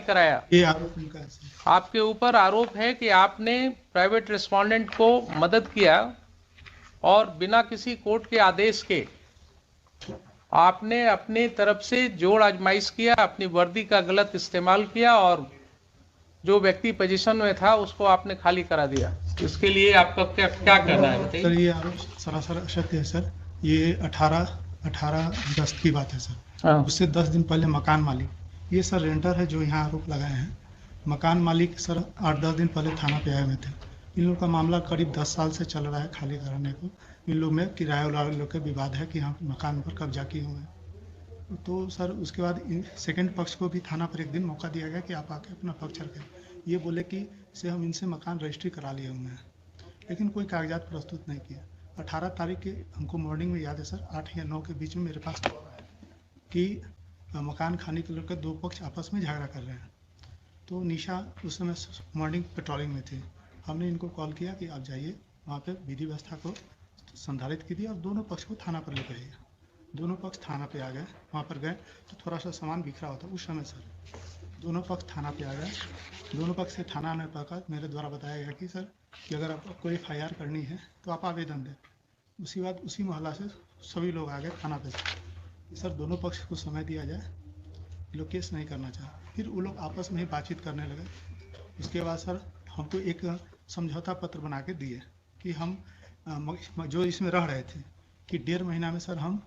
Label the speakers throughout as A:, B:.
A: कराया?
B: ये आरोप उनका है सर।
A: आपके ऊपर आरोप है कि आपने प्राइवेट रिस्पोंडेंट को मदद किया और बिना किसी कोर्ट के आदेश के आपने अपनी तरफ से जोड़ आजमाइश किया, अपनी वर्दी का गलत इस्तेमाल किया और जो व्यक्ति पोजीशन में था उसको आपने खाली करा दिया। इसके लिए आपका क्या कहना है बताइए?
B: सर ये आरोप सरासर असत्य है सर। ये 18 अगस्त की बात है सर। उससे 10 दिन पहले मकान मालिक, ये सर रेंटर है जो यहाँ आरोप लगाए हैं, मकान मालिक सर 8-10 दिन पहले थाना पे आए हुए थे। इन लोग का मामला करीब 10 साल से चल रहा है खाली कराने को। इन लोग में किराए वाले लोग के विवाद है कि हम मकान पर कब्जा किए हुए हैं। तो सर उसके बाद सेकंड पक्ष को भी थाना पर एक दिन मौका दिया गया कि आप आके अपना पक्ष रखें। ये बोले कि से हम इनसे मकान रजिस्ट्री करा लिए हुए हैं, लेकिन कोई कागजात प्रस्तुत नहीं किया। 18 तारीख के हमको मॉर्निंग में याद है सर, 8 या 9 के बीच में मेरे पास कि मकान खाने के लेकर 2 पक्ष आपस में झगड़ा कर रहे हैं। तो निशा उस समय मॉर्निंग पेट्रोलिंग में थी। हमने इनको कॉल किया कि आप जाइए वहाँ पे विधि व्यवस्था को संधारित कीजिए और दोनों पक्ष को थाना पर लेकर आइए। दोनों पक्ष थाना पे आ गए। वहाँ पर गए तो थोड़ा सा सामान बिखरा होता उस समय सर दोनों पक्ष थाना पे आ गए। दोनों पक्ष से थाना आने पर मेरे द्वारा बताया गया कि सर कि अगर आपको FIR करनी है तो आप आवेदन दें। उसी बाद उसी मोहल्ला से सभी लोग आ गए थाना पे सर दोनों पक्ष को समय दिया जाए, लोग केस नहीं करना चाहे। फिर वो लोग आपस में ही बातचीत करने लगे। उसके बाद सर हमको एक समझौता पत्र बना के दिए कि हम जो इसमें रह रहे थे कि 1.5 महीना में सर हम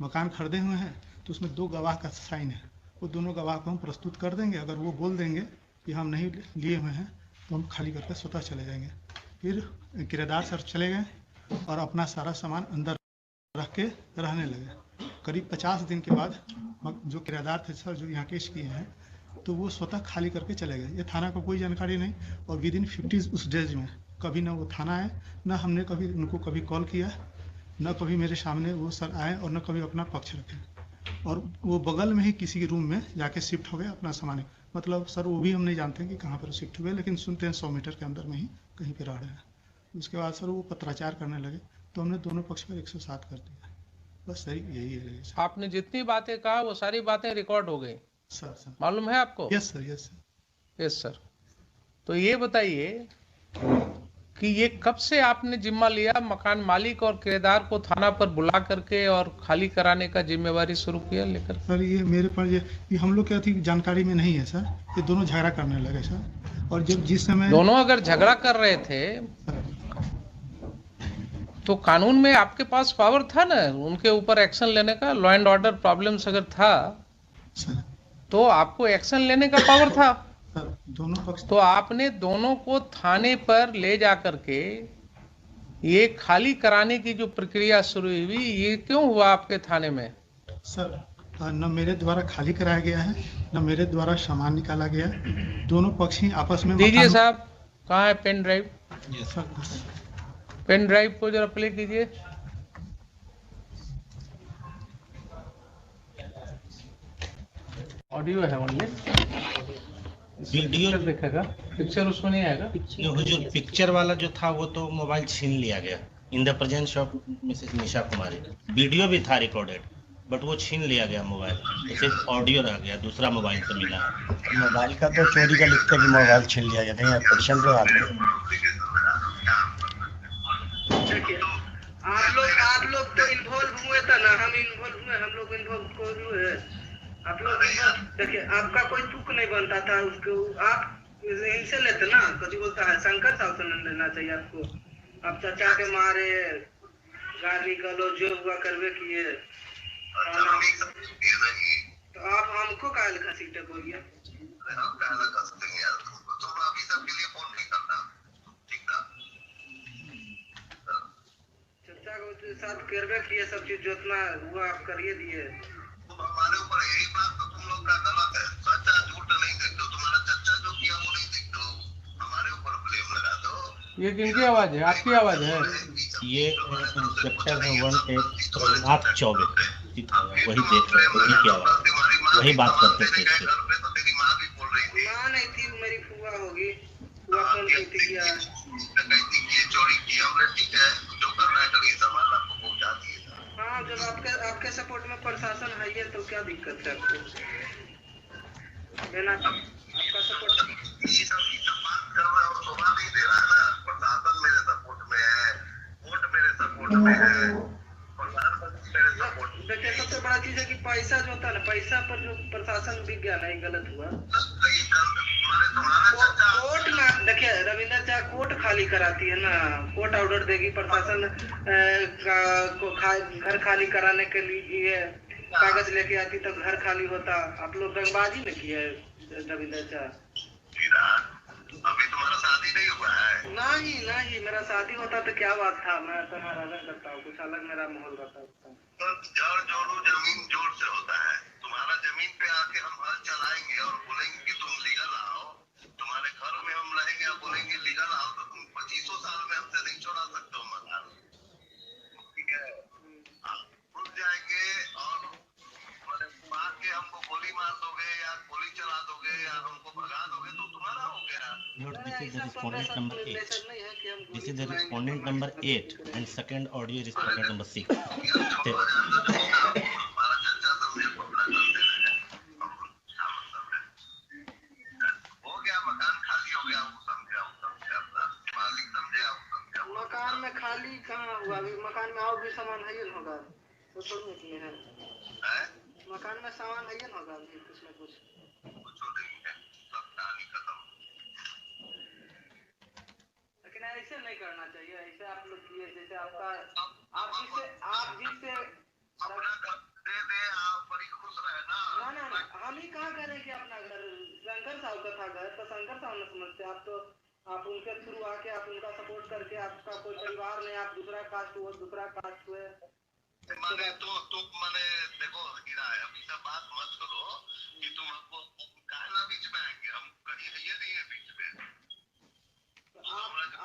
B: मकान खरीदे हुए हैं, तो उसमें 2 गवाह का साइन है। वो दोनों गवाह को हम प्रस्तुत कर देंगे। अगर वो बोल देंगे कि हम नहीं लिए हुए हैं तो हम खाली करके स्वतः चले जाएंगे। फिर किराएदार सर चले गए और अपना सारा सामान अंदर रख के रहने लगे। करीब 50 दिन के बाद जो किराएदार थे सर जो यहाँ केस किए हैं, तो वो स्वतः खाली करके चले गए। ये थाना को कोई जानकारी नहीं और विदिन 50 उस डेज में कभी ना वो थाना आए, ना हमने कभी उनको कभी कॉल किया, न कभी मेरे सामने वो सर आए और न कभी अपना पक्ष रखे। और वो बगल में ही किसी रूम में जाके शिफ्ट हो गए अपना सामान। मतलब सर वो भी हम नहीं जानते कि कहाँ पर शिफ्ट हुए, लेकिन सुनते हैं 100 मीटर के अंदर में ही कहीं पर रह रहे हैं। उसके बाद सर वो पत्राचार करने लगे तो हमने दोनों पक्ष पर 107 कर दिया। बस सही यही है सर।
A: आपने जितनी बातें कहा वो सारी बातें रिकॉर्ड हो गई
B: सर
A: मालूम है आपको?
B: Yes sir, yes sir.
A: Yes sir. तो ये बताइए कि ये कब से आपने जिम्मा लिया मकान मालिक और किराएदार को थाना पर बुला करके और खाली कराने का जिम्मेवारी शुरू किया लेकर?
B: सर ये मेरे पर ये हम लोग क्या थी जानकारी में नहीं है सर। ये दोनों झगड़ा करने लगे सर। और जब जिस समय
A: दोनों अगर झगड़ा कर रहे थे तो कानून में आपके पास पावर था ना उनके ऊपर एक्शन लेने का। लॉ एंड ऑर्डर प्रॉब्लम्स अगर था
B: सर
A: तो आपको एक्शन लेने का पावर था।
B: सर दोनों पक्ष
A: तो आपने दोनों को थाने पर ले जाकर के ये खाली कराने की जो प्रक्रिया शुरू हुई, ये क्यों हुआ आपके थाने में?
B: सर न मेरे द्वारा खाली कराया गया है, न मेरे द्वारा सामान निकाला गया। दोनों पक्ष ही आपस में
A: दीजिए साहब, कहाँ है pen drive?
B: Sir
A: pen drive को जरा प्ले कीजिए। ऑडियो है ओनली,
C: वीडियो
A: देखेगा, पिक्चर उसमें नहीं आएगा।
C: वो जो पिक्चर वाला जो था वो तो मोबाइल छीन लिया गया in the presence of Mrs Nisha Kumari. Video भी था रिकॉर्डेड बट वो छीन लिया गया मोबाइल, तो सिर्फ ऑडियो रह गया, दूसरा मोबाइल से मिला है।
D: मोबाइल का तो चोरी का लिखते कि मोबाइल छीन लिया गया था पोजीशन पे
E: आप लोग तो इन्वॉल्व हुए था ना, हम इन्वॉल्व हुए, हम लोग इन्वॉल्व हुए। आप लोग देखिए आपका कोई तुक नहीं बनता था उसको, आप इनसे लेते ना, कभी बोलता है शंकर साहब से लेना चाहिए आपको। आप चाचा के मारे गाली गलो जो हुआ करवे किए, तो आप हमको काहे घसीटे बोलिए? चाचा के साथ करवे किए, सब चीज जितना हुआ आप करिए दिए।
F: हमारे ऊपर यही बात तो तुम लोग का गलत है। सच्चा झूठ नहीं देखते, तुम्हारा चच्चा जो किया वो नहीं देखते, हमारे ऊपर ब्लेम लगा दो।
A: ये किनकी आवाज है? आपकी आवाज है?
C: ये इंस्पेक्टर है 184 वही देख रहे, वही की आवाज, वही बात करते थे।
E: माँ नहीं थी, मेरी फुआ होगी, फुआ फोन करती किया,
F: डकैती की, चोरी की, हमने ठीक है जो करना है करिए, सामान आपको पहुंचा दिए।
E: हाँ जब आपके सपोर्ट में प्रशासन है ये तो क्या दिक्कत है आपको?
F: ये सब बात कर रहा है और शोभा नहीं दे रहा है ना। प्रशासन मेरे सपोर्ट में है, कोर्ट मेरे सपोर्ट में है, प्रधानमंत्री मेरे सपोर्ट में।
E: देखिए सबसे बड़ा चीज है कि पैसा जो होता है ना, पैसा पर जो प्रशासन बिक गया नहीं, गलत हुआ।
F: तुम्हारा चर्चा
E: कोर्ट में देखिए रविंद्र चाहे कोर्ट खाली कराती है ना, कोर्ट ऑर्डर देगी, प्रशासन घर खाली कराने के लिए कागज लेके आती तब घर खाली होता। आप लोग रंगबाजी में की है रविंद्र चाह।
F: अभी तुम्हारा शादी नहीं हुआ है?
E: नहीं नहीं, मेरा शादी होता तो क्या बात था, मैं तो नाराजन करता हूँ, कुछ अलग मेरा माहौल रहता।
F: तो जड़ जोड़ो जमीन जोड़ से होता है। तुम्हारा जमीन पे आके हम हल चलाएंगे और बोलेंगे कि तुम लीगल आओ, तुम्हारे घर में हम रहेंगे और बोलेंगे लीगल आओ, तो तुम 25 साल में हमसे नहीं छोड़ा सकते हो मकान। ठीक है, रुक जाएंगे और मार के हमको गोली मार दोगे या गोली चला दोगे या हमको भगा दोगे तो तुम्हारा हो गया।
C: This is the respondent number 8. This is the respondent number 8 and second audio is respondent number 6.
F: हमारा चर्चा समझे पकड़ा करते रहे, हो गया मकान खाली हो गया, वो समझे अपना मालिक समझे,
E: मकान में खाली कहाँ हुआ, अभी मकान में और भी सामान है होगा तो छोड़ने के लिए है। मकान में सामान है होगा अभी कुछ ना कुछ
F: नहीं है, सब कहानी खत्म।
E: लेकिन ऐसे नहीं करना चाहिए, ऐसे आप लोग किए जैसे आपका आप जिससे
F: अपना घर दे दे, आप बड़ी खुश रहे ना।
E: ना हम ही कहाँ करें कि अपना घर शंकर साहब का था घर, तो शंकर साहब ने समझते आप तो आप उनके थ्रू आके आप उनका सपोर्ट करके आपका कोई परिवार नहीं, आप दूसरा कास्ट हुए
F: माने तो माने देखो हीरा है, अभी सब बात मत करो कि तुम हमको कहना बीच में आएंगे, हम कहीं ये नहीं है बीच में।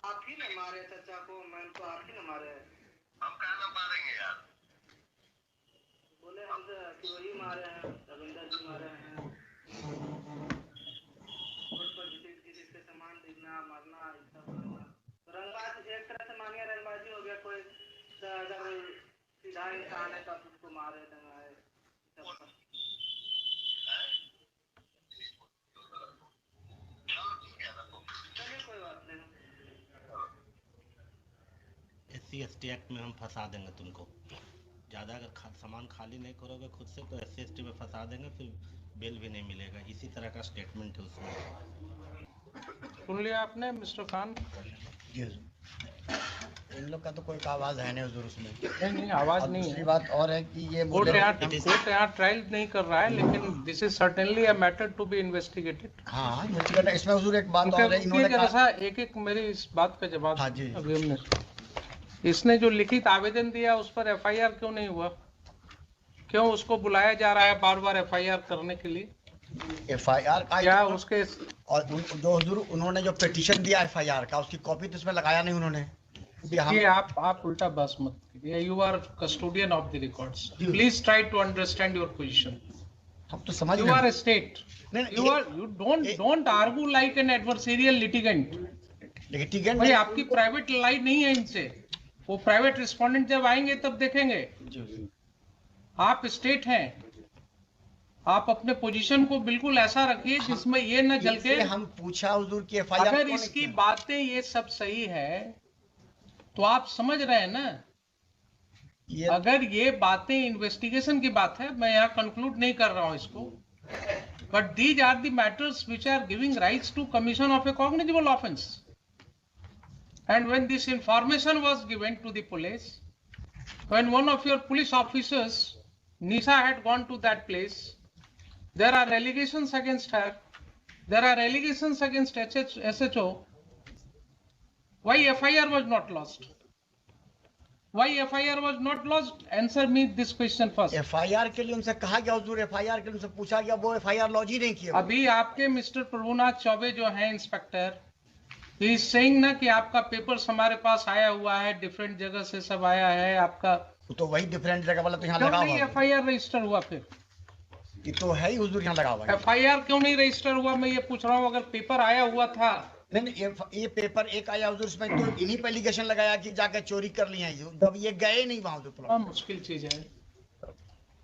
E: आप ही ने मारे चाचा को, मैम को आप ही ने मारे।
F: हम कहना मारेंगे यार,
E: बोले हमसे कि वही मारे हैं, रविंद्र जी मारे हैं। रोड पर किसी से सामान देना मारना रंगबाज, एक तरह से मानिए रंगबाजी हो गया। कोई अगर सीधा इंसान है तब उसको मारे दंगाए। चलिए कोई बात नहीं,
C: SC/ST एक्ट में हम फंसा देंगे तुमको। ज़्यादा अगर सामान खाली नहीं करोगे खुद से तो SC/ST में फंसा देंगे, फिर बेल भी नहीं मिलेगा। इसी तरह का स्टेटमेंट है उसमें।
A: सुन लिया आपने मिस्टर खान?
D: इन लोग का तो कोई आवाज है नहीं हुजूर उसमें।
A: नहीं आवाज नहीं
D: दूसरी
A: है।
D: बात और है कि ये
A: कोर्ट यहाँ ट्रायल नहीं कर रहा है, लेकिन this is certainly a matter to be investigated.
D: हाँ इन्वेस्टिगेट। इसमें हुजूर एक बात और है, इन्होंने
A: कहा एक मेरी इस बात का जवाब।
D: हाँ जी।
A: अभी हमने इसने जो लिखित आवेदन दिया उस पर FIR क्यों नहीं हुआ? क्यों उसको बुलाया जा रहा है बार बार FIR करने के लिए?
D: FIR का
A: क्या उसके
D: और जो हुजूर उन्होंने जो पिटीशन दिया FIR का, उसकी कॉपी तो इसमें लगाया नहीं उन्होंने।
A: ये आप उल्टा बस मत कीजिए। You are custodian of the records, please try to understand your position.
D: हम तो समझ
A: you are a state, you don't argue like an adversarial litigant।
D: Litigant
A: भाई आपकी प्राइवेट लाइन नहीं है इनसे, वो प्राइवेट रिस्पोंडेंट जब आएंगे तब देखेंगे। आप स्टेट हैं, आप अपने पोजीशन को बिल्कुल ऐसा रखिए जिसमें ये न जल के।
D: हम पूछा हुजूर की FIR
A: अगर इसकी बातें ये सब सही है तो आप समझ रहे हैं ना, अगर ये बातें इन्वेस्टिगेशन की बात है, मैं यहाँ कंक्लूड नहीं कर रहा हूँ इसको, but these are the matters which are giving rights to commission of a cognizable offence. And when this information was given to the police, when one of your police officers, Nisha, had gone to that place, there are allegations against her, there are allegations against SHO. Why FIR was not lodged? Why FIR was not lodged? Answer me this question first.
D: FIR के लिए उनसे कहा गया हुजूर, FIR के लिए उनसे पूछा गया, वो FIR लॉन्च ही नहीं किया।
A: अभी आपके मिस्टर प्रभुनाथ चौबे जो हैं इंस्पेक्टर, ही इज सेइंग ना कि आपका पेपर्स हमारे पास आया हुआ है, डिफरेंट जगह से सब आया है आपका,
D: तो वही डिफरेंट जगह वाला तो यहाँ
A: क्यों
D: लगा
A: नहीं
D: हुआ
A: FIR रजिस्टर हुआ? फिर
D: ये तो है ही हुजूर, यहाँ लगा हुआ है।
A: FIR क्यों नहीं रजिस्टर हुआ? मैं ये पूछ रहा हूँ। अगर पेपर आया हुआ था,
D: नहीं ये पेपर एक आया हुजूर, इसमें तो इन्हीं पे एलिगेशन लगाया कि जाके चोरी कर लिया है, जब ये गए नहीं वहां तो
A: बहुत मुश्किल चीज है।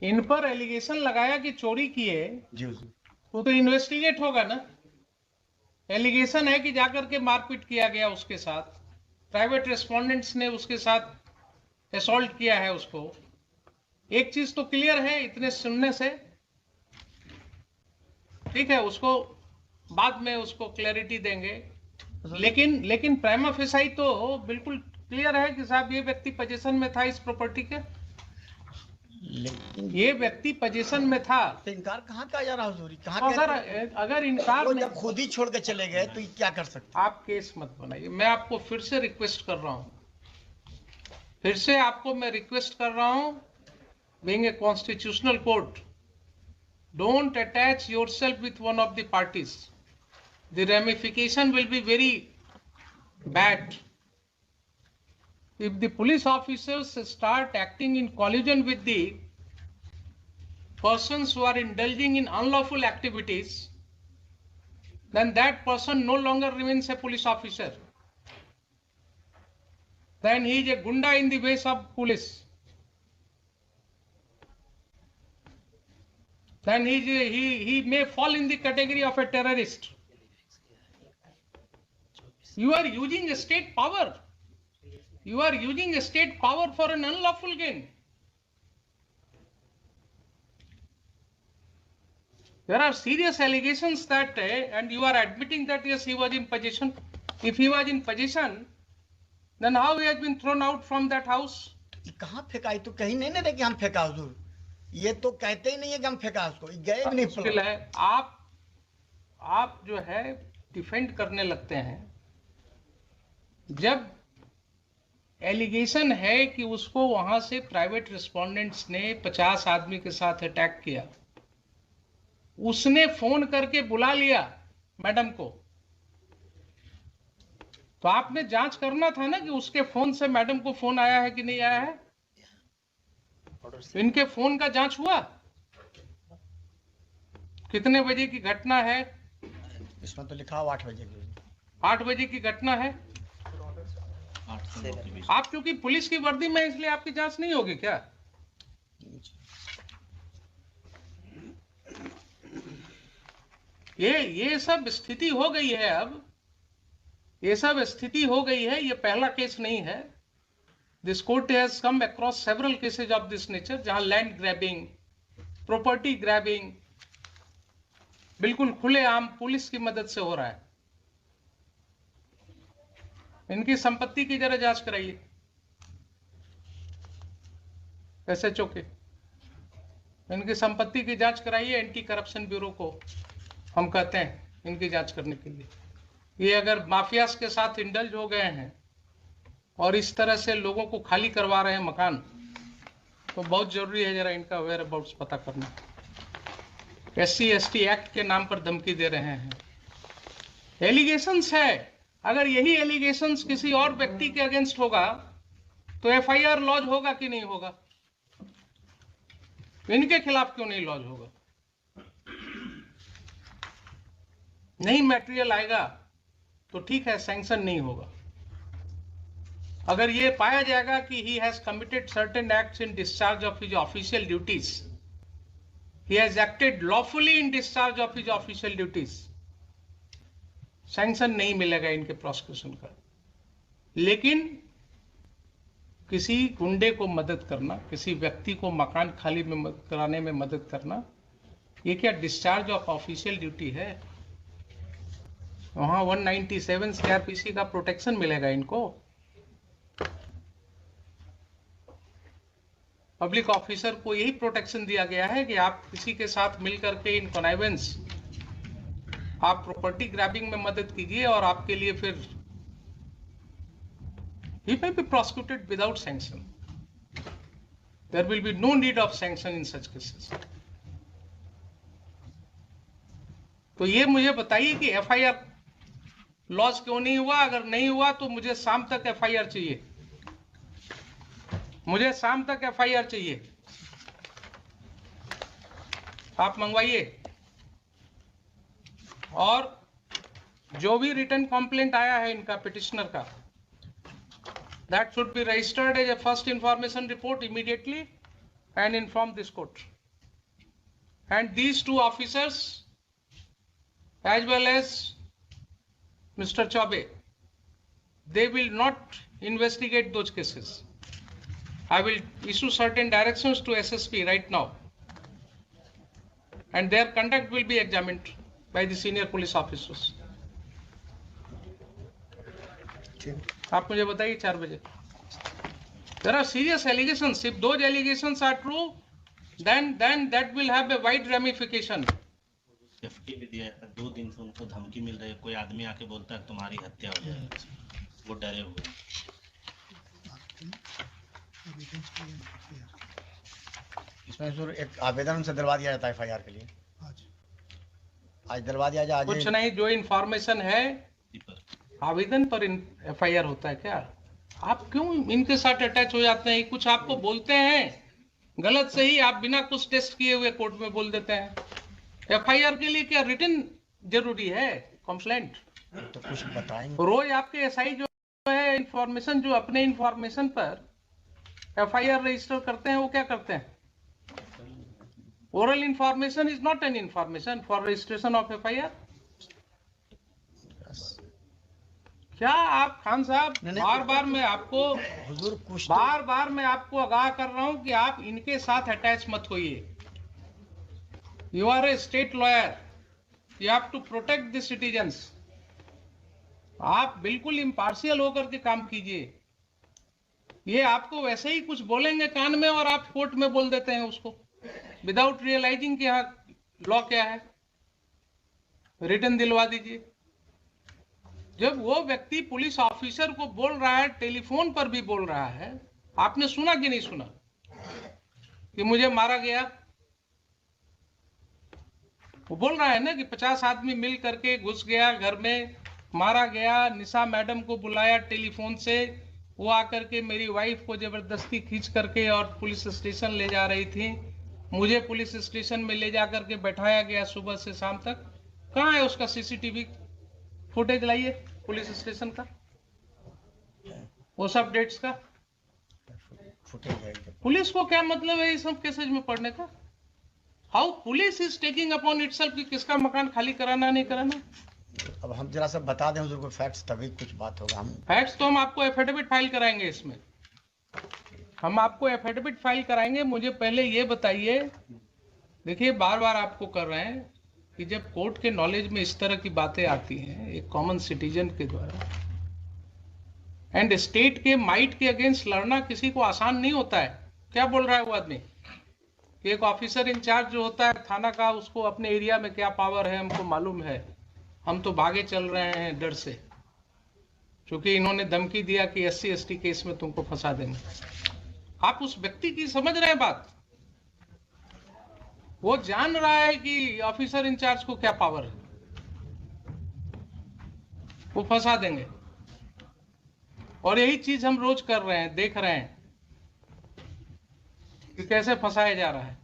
A: इन पर एलिगेशन लगाया कि चोरी किए,
D: जी हुजूर।
A: वो तो इन्वेस्टिगेट होगा ना। एलिगेशन है कि जाकर के मारपीट किया गया उसके साथ, प्राइवेट रेस्पोंडेंट्स ने उसके साथ असॉल्ट किया है उसको। एक चीज तो क्लियर है इतने सुनने से, ठीक है, उसको बाद में उसको क्लैरिटी देंगे, लेकिन प्राइमा फेसाई तो बिल्कुल क्लियर है कि साहब ये व्यक्ति पोजीशन में था इस प्रॉपर्टी के, ये व्यक्ति पोजीशन में था।
D: तो इनकार कहाँ का जा रहा हुजूरी, कहाँ
A: तो
D: का?
A: अगर इनकार
D: वो
A: नहीं,
D: जब खुद ही छोड़ के चले गए तो ये क्या कर सकते?
A: आप केस मत बनाइए। मैं आपको फिर से रिक्वेस्ट कर रहा हूं, फिर से आपको मैं रिक्वेस्ट कर रहा हूं, being a constitutional court, don't attach yourself with one of the parties. The ramification will be very bad. If the police officers start acting in collusion with the persons who are indulging in unlawful activities, then that person no longer remains a police officer. Then he is a gunda in the ways of police. Then he may fall in the category of a terrorist. You are using a state power. You are using a state power for an unlawful gain. There are serious allegations that, and you are admitting that yes, he was in possession. If he was in possession, then how he has been thrown out from that house?
D: कहाँ फेंका? तो कहीं नहीं ना कि हम फेंका हुजूर, ये तो कहते ही नहीं है कि हम फेंका उसको, गए भी नहीं।
A: मुश्किल है, आप जो है डिफेंड करने लगते हैं। जब एलिगेशन है कि उसको वहां से प्राइवेट रिस्पोंडेंट्स ने 50 आदमी के साथ अटैक किया, उसने फोन करके बुला लिया मैडम को, तो आपने जांच करना था ना कि उसके फोन से मैडम को फोन आया है कि नहीं आया है। इनके फोन का जांच हुआ, कितने बजे की घटना है?
D: इसमें तो लिखा 8 बजे की।
A: 8 बजे की घटना है। आप क्योंकि पुलिस की वर्दी में इसलिए आपकी जांच नहीं होगी क्या? ये सब स्थिति हो गई है। अब ये सब स्थिति हो गई है, ये पहला केस नहीं है। This court has come across several cases of this nature, जहां लैंड ग्रैबिंग, प्रॉपर्टी ग्रैबिंग बिल्कुल खुलेआम पुलिस की मदद से हो रहा है। इनकी संपत्ति की जरा जांच कराइए, एसएचओ के, इनकी संपत्ति की जांच कराइए। एंटी करप्शन ब्यूरो को हम कहते हैं इनकी जांच करने के लिए। ये अगर माफियाज के साथ इंडल्ज हो गए हैं और इस तरह से लोगों को खाली करवा रहे हैं मकान, तो बहुत जरूरी है जरा इनका वेयर अबाउट्स पता करना। SC/ST एक्ट के नाम पर धमकी दे रहे हैं। एलिगेशंस है, अगर यही एलिगेशंस किसी और व्यक्ति के अगेंस्ट होगा तो FIR लॉज होगा कि नहीं होगा? इनके खिलाफ क्यों नहीं लॉज होगा? नहीं मटेरियल आएगा तो ठीक है, सैंक्शन नहीं होगा। अगर ये पाया जाएगा कि he has committed certain acts in discharge of his official duties, he has acted lawfully in discharge of his official duties, sanction नहीं मिलेगा इनके प्रोसिक्यूशन का। लेकिन किसी गुंडे को मदद करना, किसी व्यक्ति को मकान खाली में कराने में मदद करना, ये क्या डिस्चार्ज ऑफ ऑफिशियल ड्यूटी है? वहां 197 CRPC का प्रोटेक्शन मिलेगा इनको। पब्लिक ऑफिसर को यही प्रोटेक्शन दिया गया है कि आप किसी के साथ मिलकर के इन कॉनाइवेंस, आप प्रॉपर्टी ग्रैबिंग में मदद कीजिए और आपके लिए फिर he may be prosecuted without sanction. There will be no need of sanction in such cases. तो ये मुझे बताइए कि FIR लॉज क्यों नहीं हुआ? अगर नहीं हुआ तो मुझे शाम तक FIR चाहिए, मुझे शाम तक FIR चाहिए। आप मंगवाइए। और जो भी रिटर्न कंप्लेंट आया है इनका पिटिशनर का, that should be registered as a first information report immediately and inform this court. And these two officers as well as Mr. Chaube, they will not investigate those cases. I will issue certain directions to SSP right now, and their conduct will be examined by the senior police officers. आप मुझे बताइए 4 बजे. There are serious allegations. If those allegations are true, then that will have a wide ramification.
C: Safety भी दिया है, 2 दिन से उनको धमकी मिल रही है, कोई आदमी आके बोलता है तुम्हारी हत्या हो जाएगी, वो डरे हुए.
D: इसमें सर एक आवेदन उनसे दिलवा दिया जाता है FIR के लिए. आज दिलवा दिया जाए.
A: कुछ नहीं, जो इन्फॉर्मेशन है आवेदन पर FIR होता है क्या? आप क्यों इनके साथ अटैच हो जाते हैं? कुछ आपको बोलते हैं गलत सही, आप बिना कुछ टेस्ट किए हुए कोर्ट में बोल देते हैं. FIR के लिए क्या रिटन जरूरी है? कंप्लेंट
D: तो कुछ बताएंगे.
A: रोज आपके SI जो है इंफॉर्मेशन, जो अपने इंफॉर्मेशन पर FIR रजिस्टर करते हैं, वो क्या करते हैं? Oral information is not an information for registration of FIR. क्या आप खान साहब, बार बार मैं आपको आगाह कर रहा हूं कि आप इनके साथ अटैच मत होइए. You are a state lawyer, you have to protect the citizens. आप बिल्कुल इम्पार्शियल होकर के काम कीजिए. ये आपको वैसे ही कुछ बोलेंगे कान में और आप कोर्ट में बोल देते हैं उसको, विदाउट रियलाइजिंग कि यहाँ लॉ क्या है. रिटर्न दिलवा दीजिए. जब वो व्यक्ति पुलिस ऑफिसर को बोल रहा है, टेलीफोन पर भी बोल रहा है, आपने सुना कि नहीं सुना कि मुझे मारा गया? वो बोल रहा है ना कि 50 आदमी मिल करके घुस गया घर में, मारा गया. निशा मैडम को बुलाया टेलीफोन से, वो आकर के मेरी वाइफ को जबरदस्ती खींच करके और पुलिस स्टेशन ले जा रही थी. मुझे पुलिस स्टेशन में ले जा करके बैठाया गया सुबह से शाम तक. कहाँ है उसका CCTV फुटेज? लाइए पुलिस स्टेशन का, वो सब डेट्स का. पुलिस को क्या मतलब है इस सब केसेज में पढ़ने का? How police is taking upon itself कि किसका मकान खाली कराना नहीं कराना.
D: अब हम जरा सा बता दें हुजूर को फैक्ट्स, तभी कुछ बात होगा. हम
A: फैक्ट्स तो हम आपको एफिडेविट फाइल कराएंगे. इसमें हम आपको एफिडेविट फाइल कराएंगे. मुझे पहले ये बताइए, देखिए बार बार आपको कर रहे हैं कि जब कोर्ट के नॉलेज में इस तरह की बातें आती हैं एक कॉमन सिटीजन के द्वारा, एंड स्टेट के माइट के अगेंस्ट लड़ना किसी को आसान नहीं होता है. क्या बोल रहा है वो आदमी कि एक ऑफिसर इंचार्ज जो होता है थाना का, उसको अपने एरिया में क्या पावर है हमको मालूम है, हम तो भागे चल रहे हैं डर से, क्योंकि इन्होंने धमकी दिया कि SC ST केस में तुमको फंसा देंगे. आप उस व्यक्ति की समझ रहे हैं बात? वो जान रहा है कि ऑफिसर इंचार्ज को क्या पावर है, वो फंसा देंगे. और यही चीज हम रोज कर रहे हैं, देख रहे हैं कि कैसे फंसाया जा रहा है.